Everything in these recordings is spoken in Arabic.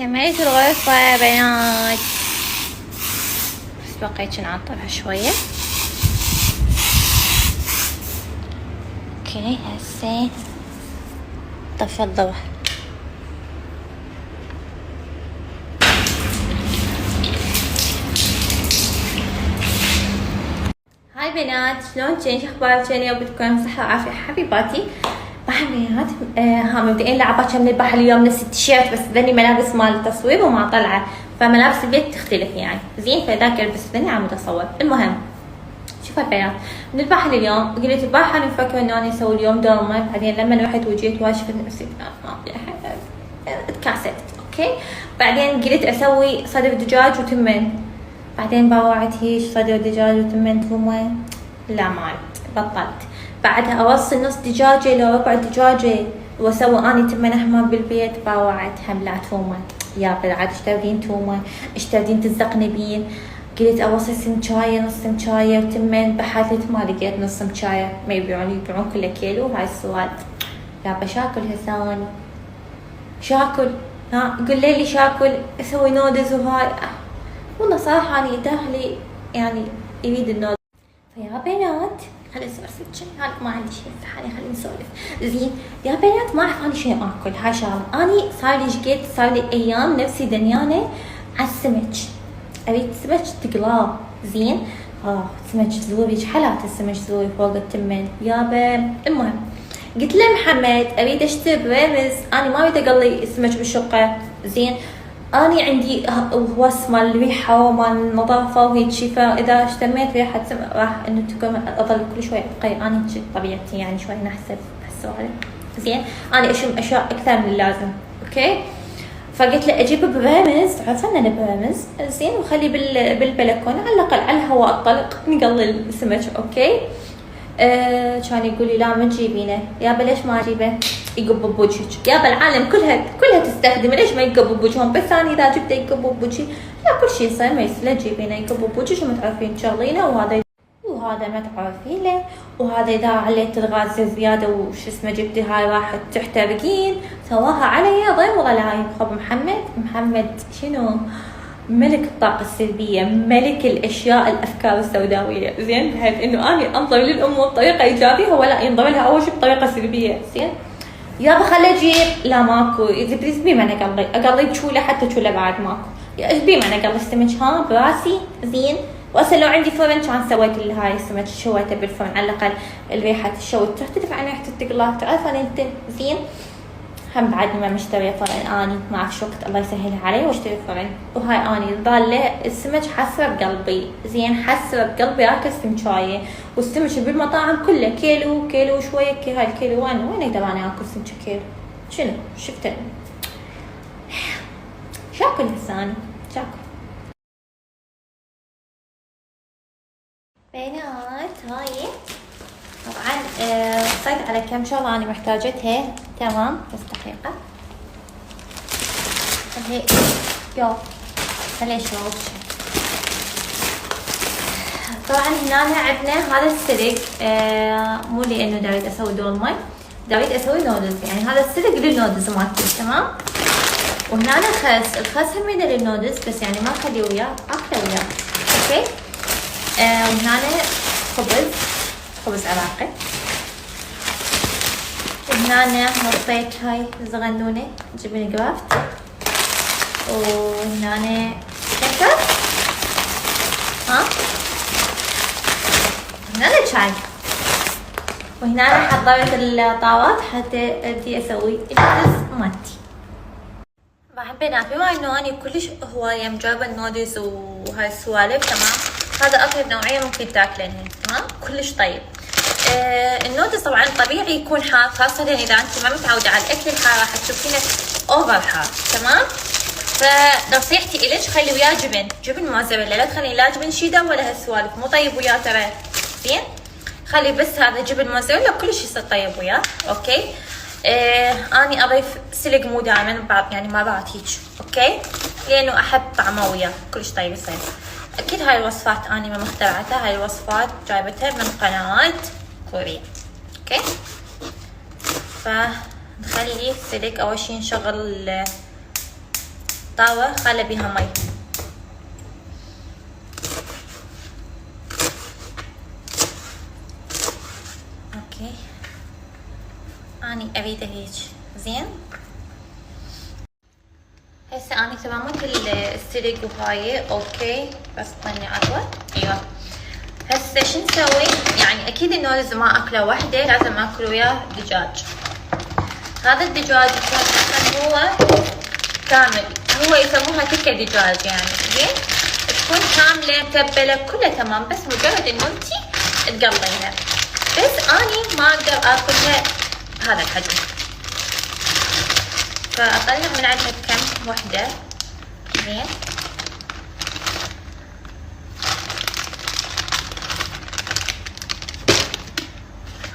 كملت الغرفة يا بنات، بس بقيت نعطرها شوية. اوكي هسه طفي الضوء. هاي بنات، شلونكن؟ شو اخباركن؟ يا بدكم صحة وعافية حبيباتي. بنات مبدئيا لعبة من البحر اليوم نفس التيشيرت، بس ذني ملابس مال التصوير وما طلعه، فملابس البيت تختلف يعني زين، فذاك البس ذني عم اصور. المهم شوفوا البنات، من البحر اليوم قلت البارحة انا مفكرة انه انا اسوي اليوم دومة، بعدين لما رحت وجيت واشفت نفسي اتكاسلت. اوكي بعدين قلت اسوي صدر دجاج وتمن، بعدين باوعت هيش صدر دجاج وتمن تومة، لا ما بطلت. بعدها اوصل نص دجاجة لو ربع دجاجة واسوي اني تمن احمر بالبيت، باوعت هم لا تومة. يا بالعاد ايش تبين تومة، ايش تبين تزقنبين. قلت اوصل سمشاية نص سمشاية وتمن، بحثت ما لقيت نص سمشاية، ما يبيعون كله كيلو. هاي السؤال يا بشاكل هسان شاكل، ها قل لي شاكل اسوي نودز وهاي. والله صراحة اني داخلي يعني يريد النودز. فيا بنات خلي اسولف، هاي ما عندي شيء صحاني، خلينا نسولف. زين يا بنات، ما اعرف اني شنو اكل. هاي شغله اني صار لي شقد، صار لي ايام نفسي دنيانه على السمك، اريد سمك تقلاب. زين سمك زوري، حالات السمك زوري فوق التمن يابا. المهم قلت له محمد اريد اشتري بريمز، اني ما اريد اقلي السمك بالشقه. زين اني عندي هوس مال الريحه ومال النظافه وهيك شي، فاذا اشتميت ريحه راح انه تكون اضل كل شوي ابقي اني طبيعتي يعني شوي نحسب هالسوالف. زين اني اشم اشياء اكثر من اللازم. اوكي فقلت له اجيب بريمز، عرفنا البريمز زين، وخلي بالبلكونه على الاقل على الهواء الطلق نقلي السمك. اوكي كان يقول لي لا ما تجيبينه. يابا ليش ما اجيبه؟ يقب بوجهك. يابا العالم كلها تستخدمه، ليش ما يقب بوجههم؟ بس انا اذا جبته يقب بوجهي لا كل شيء يصير ما يصير. لا تجيبينه يقب بوجهك وما تعرفين تشغلينه، وهذا ما تعرفين له، وهذا اذا عليت الغاز زياده وش اسمه جبتي هاي راح تحترقين، سواها علي ضيم وغلايم. خب محمد شنو؟ ملك الطاقة السلبية، ملك الأشياء الأفكار السوداوية. زين بحيث إنه أنا أنظر للأمور بطريقة إيجابية ولا ينظر لها أول شيء بطريقة سلبية. زين يابا خلي أجيب، لا ماكو. إذا بليز بيما أنا أقلي تشولة، حتى تشولة بعد ماكو. بيما أنا أقلي السمك ها براسي. زين وأصلا لو عندي فرن كان سويت هاي السمك شويته بالفرن، على الأقل الريحة الشوي تختلف عن ريحة التقلاه، تعرف أنت. زين هم بعد ما مشتري فرن، اني ما اعرف شو وقت الله يسهلها علي واشتري فرن. وهاي اني ضاله السمك حسره بقلبي. زين حسره بقلبي اكل سمكايه، والسمك بالمطاعم كله كيلو وشويه. هاي الكيلو وين اقدر انا اكل سمك كيلو؟ شنو شفته شاكل هساني شاكل. بنات هاي طبعا وصيت على كم شغله انا محتاجتها. تمام بس دقيقه هي يو ليش طبعا هنا عندنا هذا السلق. مو لانه داريد اسوي دولماي، داريد اسوي نودلز، يعني هذا السلق للنودلز مالتي. تمام وهنا الخس هم للنودلز، بس يعني ما اخليه وياه، اكله وياه. اوكي وهنا خبز عراقي، وهنا نطيت هاي زغنونة جبن جرافت، وهنا شكر هنا شاي، وهنا حضرت الطاوات حتى ابدي اسوي النودلز مالتي. بعد بنات بما انه اني كلش هواية مجربة النودلز وهاي السوالف، تمام هذا اطيب نوعية ممكن تاكلينها. تمام كلش طيب. النودلز طبعا طبيعي يكون حار، خاصة اذا انت ما متعودة على الاكل الحار راح تشوفينه اوفر حار. تمام فنصيحتي الك خلي وياه جبن موزاريلا، لا تخلي لا جبن شيدر ولا هالسوالف، مو طيب وياه ترى. زين خلي بس هذا جبن موزاريلا كلش يصير طيب وياه. اوكي اني اضيف سلق مو دائما، يعني مرات هيك. اوكي لانه احب طعمه وياه كلش طيب يصير. اكيد هاي الوصفات اني ما مخترعتها، هاي الوصفات جايبتها من قنوات كورية. اوكي فنخلي السلق اول شي نشغل طاوة خلي بيها مي. اوكي اني اريده هيك زين. هسه اني تمامت السلق وهاي اوكي، بس طني عطوة. ايوه هسه شو نسوي؟ يعني اكيد النودلز ما اكله وحده، لازم اكل وياه دجاج. هذا الدجاج يكون اصلا هو كامل، هو يسموها تكه دجاج يعني زين، تكون كامله متبله كلها تمام، بس مجرد انه انتي تقليها. بس اني ما اقدر اكلها بهذا الحجم، فاطلع من عندها كم وحده زين.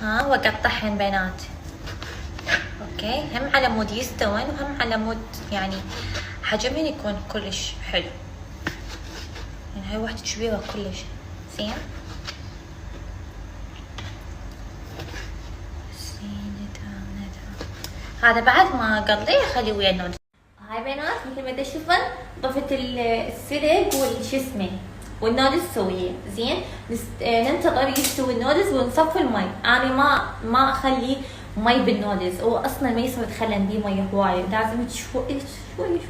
ها واقطعهن بينات اوكي، هم على مود يستوون وهم على مود يعني حجمهن يكون كلش حلو. يعني هاي واحدة كبيرة كلش زين. هذا بعد ما اقضيه اخليه ويا النودلز. هاي بنات مثل ما تشوفن ضفت السلق والشو اسمه والنودلز سويه زين. ننتظر يستوي النودلز ونصفي المي. انا ما اخلي مي بالنودلز، هو اصلا ما يسوي تخلن بيه ميه هوايه، لازم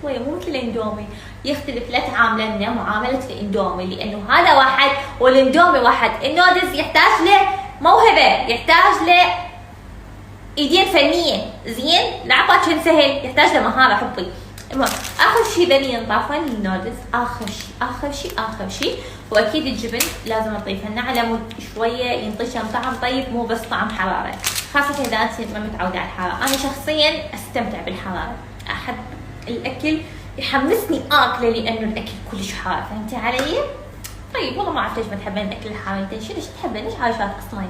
شوي مو مثل الاندومي، يختلف لا تعاملنا معامله الاندومي، لانه هذا واحد والاندومي واحد. النودلز يحتاج له موهبه، يحتاج له ايدين فنيه زين، لعبة كان سهل، يحتاج له مهاره حبي. المهم اخر شيء ذني ينضافن للنودلز، اخر شيء واكيد الجبن لازم نضيفه على مود شويه ينطشم طعم طيب، مو بس طعم حراره، خاصه اذا انت ما متعوده على الحراره. انا شخصيا استمتع بالحراره، احب الاكل يحمسني اكله لانه الاكل كلش حار، فهمتي علي؟ طيب والله ما اعرف ليش ما تحبين الاكل الحار، انت شو ليش تحبين؟ ليش عايشات اصلا؟